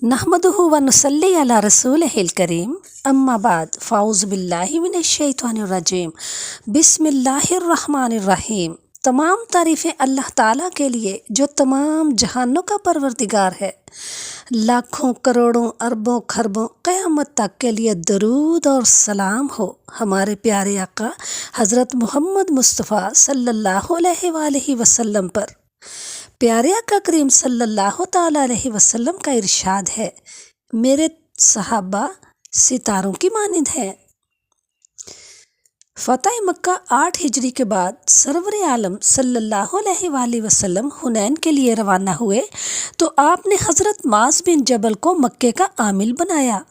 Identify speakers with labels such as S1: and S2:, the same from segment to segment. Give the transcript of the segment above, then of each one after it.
S1: नहमदुहु व नुसल्ली अला रसूलिहिल करीम अम्मा बाद फ़ाउज़ बिल्लाहि मिनश्शैतानिर्रजीम बिस्मिल्लाहिर्रहमानिर्रहीम। तमाम तारीफ़ें अल्लाह ताला के लिए जो तमाम जहानों का परवरदिगार है। लाखों करोड़ों अरबों खरबों क़यामत तक के लिए दरूद और सलाम हो हमारे प्यारे आका हज़रत मोहम्मद मुस्तफ़ा सल्लल्लाहु अलैहि वसल्लम पर। प्यारे आका करीम सल्लल्लाहु ताला अलैहि वसल्लम का इरशाद है, मेरे सहाबा सितारों की मानिंद हैं। फ़तह मक्का 8 हिजरी के बाद सरवर आलम सल्लल्लाहु अलैहि वसल्लम हुनैन के लिए रवाना हुए तो आपने हज़रत मास बिन जबल को मक्के का आमिल बनाया।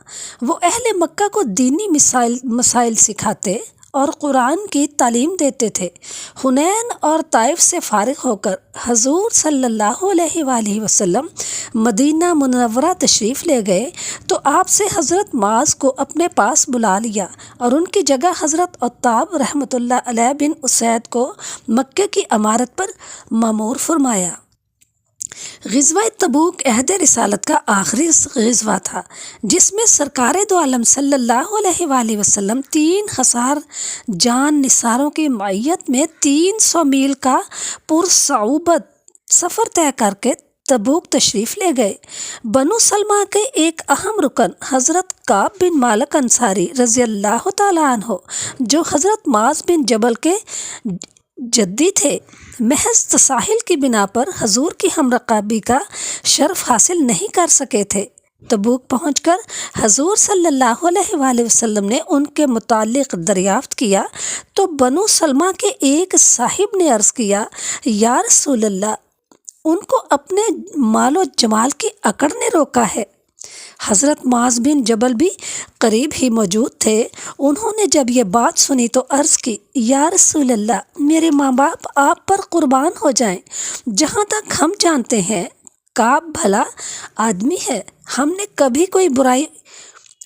S1: वो अहले मक्का को दीनी मसाइल सिखाते और कुरान की तालीम देते थे। हुनैन और ताइफ से फारिग होकर हजूर सल्लल्लाहु अलैहि वसल्लम मदीना मुनव्वरा तशरीफ़ ले गए तो आपसे हज़रत मास को अपने पास बुला लिया और उनकी जगह हज़रत अत्ताब रहमतुल्लाह अलैह बिन उसैद को मक्के की अमारत पर मामूर फरमाया। ग़ज़वा तबूक अहद रिसालत का आखिरी ग़ज़वा था जिसमें सरकार दो आलम सल्लल्लाहु अलैहि वसल्लम 3000 जान निसारों की मय्यत में 300 मील का पुरसऊबत सफ़र तय करके तबूक तशरीफ़ ले गए। बनु सलमा के एक अहम रुकन हज़रत काब बिन मालिक अंसारी रज़ी अल्लाह तआला अन्हो जो हज़रत मास बिन जबल के जद्दी थे, महज तसाहिल की बिना पर हजूर की हमरकाबी का शर्फ हासिल नहीं कर सके थे। तबूक पहुंचकर हजूर सल्लल्लाहु अलैहि वसल्लम ने उनके मुतालिक दरियाफ्त किया तो बनु सलमा के एक साहिब ने अर्ज़ किया, या रसूल अल्लाह, उनको अपने मालो जमाल की अकड़ ने रोका है। हज़रत मास बिन जबल भी करीब ही मौजूद थे। उन्होंने जब ये बात सुनी तो अर्ज़ की, या रसूल अल्लाह, मेरे माँ बाप आप पर कुर्बान हो जाएं। जहाँ तक हम जानते हैं काब भला आदमी है, हमने कभी कोई बुराई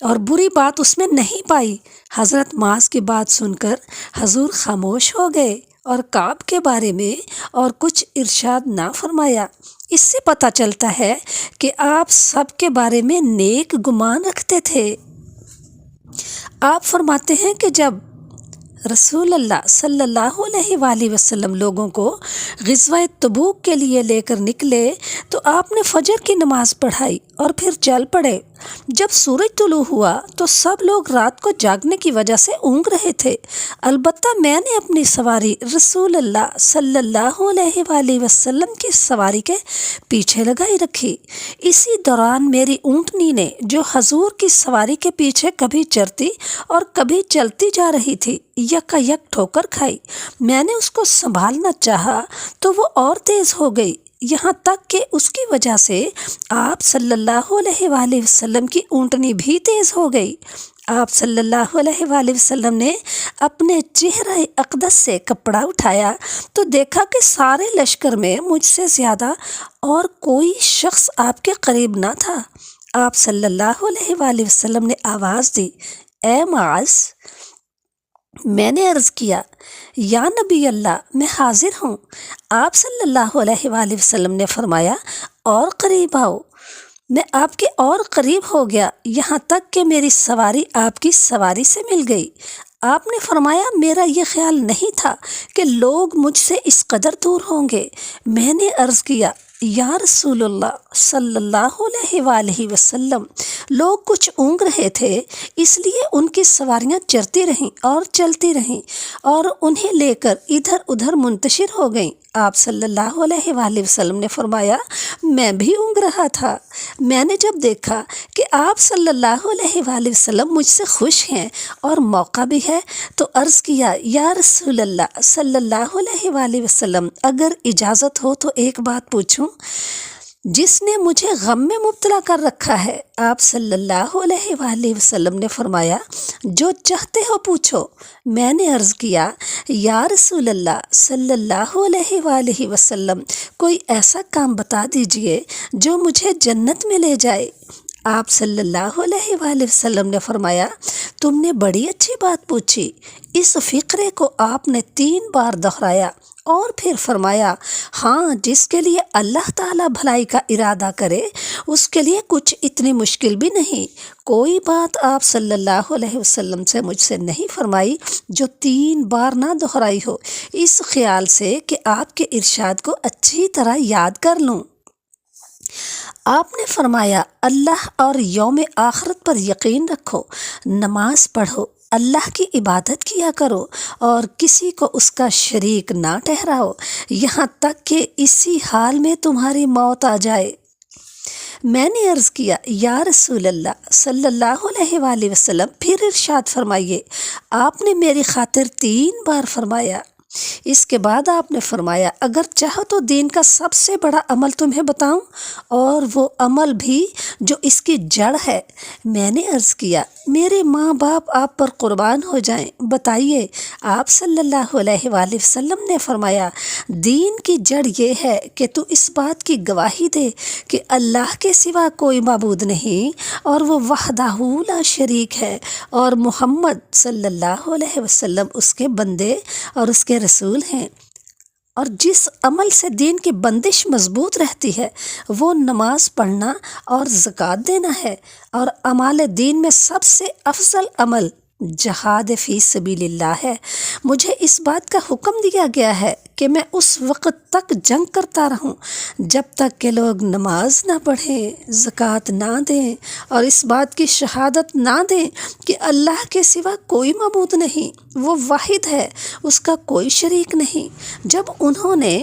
S1: और बुरी बात उसमें नहीं पाई। हज़रत मास की बात सुनकर हजूर खामोश हो गए और काब के बारे में और कुछ इरशाद ना फरमाया। इससे पता चलता है कि आप सबके बारे में नेक गुमान रखते थे। आप फरमाते हैं कि जब रसूल अल्लाह सल्लल्लाहु अलैहि वसल्लम लोगों को ग़ज़वा तबूक के लिए लेकर निकले तो आपने फजर की नमाज़ पढ़ाई और फिर चल पड़े। जब सूरज तुलू हुआ तो सब लोग रात को जागने की वजह से ऊँघ रहे थे। अलबत्ता मैंने अपनी सवारी रसूल अल्लाह सल्लल्लाहु अलैहि वसल्लम की सवारी के पीछे लगाई रखी। इसी दौरान मेरी ऊँटनी ने जो हजूर की सवारी के पीछे कभी चरती और कभी चलती जा रही थी, यकायक ठोकर खाई। मैंने उसको संभालना चाहा तो वो और तेज़ हो गई, यहाँ तक कि उसकी वजह से आप सल्लल्लाहु अलैहि वसल्लम की ऊँटनी भी तेज़ हो गई। आप सल्लल्लाहु अलैहि वसल्लम ने अपने चेहरे अक़दस से कपड़ा उठाया तो देखा कि सारे लश्कर में मुझसे ज़्यादा और कोई शख्स आपके करीब ना था। आप सल्लल्लाहु अलैहि वसल्लम ने आवाज़ दी, ए मास। मैंने अर्ज़ किया, या नबी अल्लाह, मैं हाजिर हूँ। आप सल्लल्लाहु अलैहि वसल्लम ने फरमाया, और करीब आओ। मैं आपके और करीब हो गया, यहाँ तक कि मेरी सवारी आपकी सवारी से मिल गई। आपने फरमाया, मेरा ये ख्याल नहीं था कि लोग मुझसे इस कदर दूर होंगे। मैंने अर्ज़ किया, या रसूलुल्लाह सल्लल्लाहु अलैहि वसल्लम, लोग कुछ ऊँघ रहे थे इसलिए उनकी सवारियाँ चलती रहीं और चलती रहीं और उन्हें लेकर इधर उधर मुंतशिर हो गईं। आप सल्लल्लाहु अलैहि वसल्लम ने फरमाया, मैं भी ऊँघ रहा था। मैंने जब देखा कि आप सल्लल्लाहु अलैहि वसल्लम मुझसे खुश हैं और मौका भी है तो अर्ज़ किया, या रसूल अल्लाह सल्लल्लाहु अलैहि वसल्लम, अगर इजाज़त हो तो एक बात पूछूं, जिसने मुझे गम में मुब्तला कर रखा है। आप सल्लल्लाहु अलैहि वसल्लम ने फरमाया, जो चाहते हो पूछो। मैंने अर्ज़ किया, या रसूल अल्लाह सल्लल्लाहु अलैहि वसल्लम, कोई ऐसा काम बता दीजिए जो मुझे जन्नत में ले जाए। आप सल्लल्लाहु अलैहि वसल्लम ने फरमाया, तुमने बड़ी अच्छी बात पूछी। इस फ़िक्रे को आपने 3 बार दोहराया اور پھر فرمایا ہاں جس کے لیے اللہ تعالیٰ بھلائی کا ارادہ کرے اس کے لیے کچھ اتنی مشکل بھی نہیں۔ کوئی بات آپ صلی اللہ علیہ وسلم سے مجھ سے نہیں فرمائی جو 3 بار نہ دہرائی ہو، اس خیال سے کہ آپ کے ارشاد کو اچھی طرح یاد کر لوں۔ آپ نے فرمایا اللہ اور یوم آخرت پر یقین رکھو، نماز پڑھو، اللہ کی عبادت کیا کرو اور کسی کو اس کا شریک نہ ٹھہراؤ یہاں تک کہ اسی حال میں تمہاری موت آ جائے۔ میں نے عرض کیا یا رسول اللہ صلی اللہ علیہ وآلہ وسلم پھر ارشاد فرمائیے۔ آپ نے میری خاطر 3 بار فرمایا۔ اس کے بعد آپ نے فرمایا اگر چاہو تو دین کا سب سے بڑا عمل تمہیں بتاؤں اور وہ عمل بھی جو اس کی جڑ ہے۔ میں نے عرض کیا میرے ماں باپ آپ پر قربان ہو جائیں، بتائیے۔ آپ صلی اللہ علیہ وآلہ وسلم نے فرمایا دین کی جڑ یہ ہے کہ تو اس بات کی گواہی دے کہ اللہ کے سوا کوئی معبود نہیں اور وہ وحدہ لا شریک ہے اور محمد صلی اللہ علیہ وسلم اس کے بندے اور اس کے رسول ہیں۔ اور جس عمل سے دین کی بندش مضبوط رہتی ہے وہ نماز پڑھنا اور زکوٰۃ دینا ہے، اور اعمال دین میں سب سے افضل عمل جہاد فی سبیل اللہ ہے۔ مجھے اس بات کا حکم دیا گیا ہے کہ میں اس وقت تک جنگ کرتا رہوں جب تک کہ لوگ نماز نہ پڑھیں، زکوٰۃ نہ دیں اور اس بات کی شہادت نہ دیں کہ اللہ کے سوا کوئی معبود نہیں، وہ واحد ہے، اس کا کوئی شریک نہیں۔ جب انہوں نے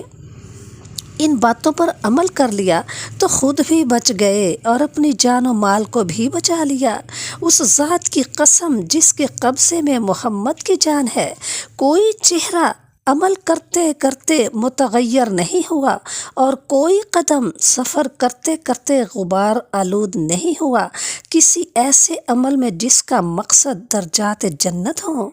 S1: ان باتوں پر عمل کر لیا تو خود بھی بچ گئے اور اپنی جان و مال کو بھی بچا لیا۔ اس ذات کی قسم جس کے قبضے میں محمد کی جان ہے، کوئی چہرہ عمل کرتے کرتے متغیر نہیں ہوا اور کوئی قدم سفر کرتے کرتے غبار آلود نہیں ہوا کسی ایسے عمل میں جس کا مقصد درجات جنت ہو۔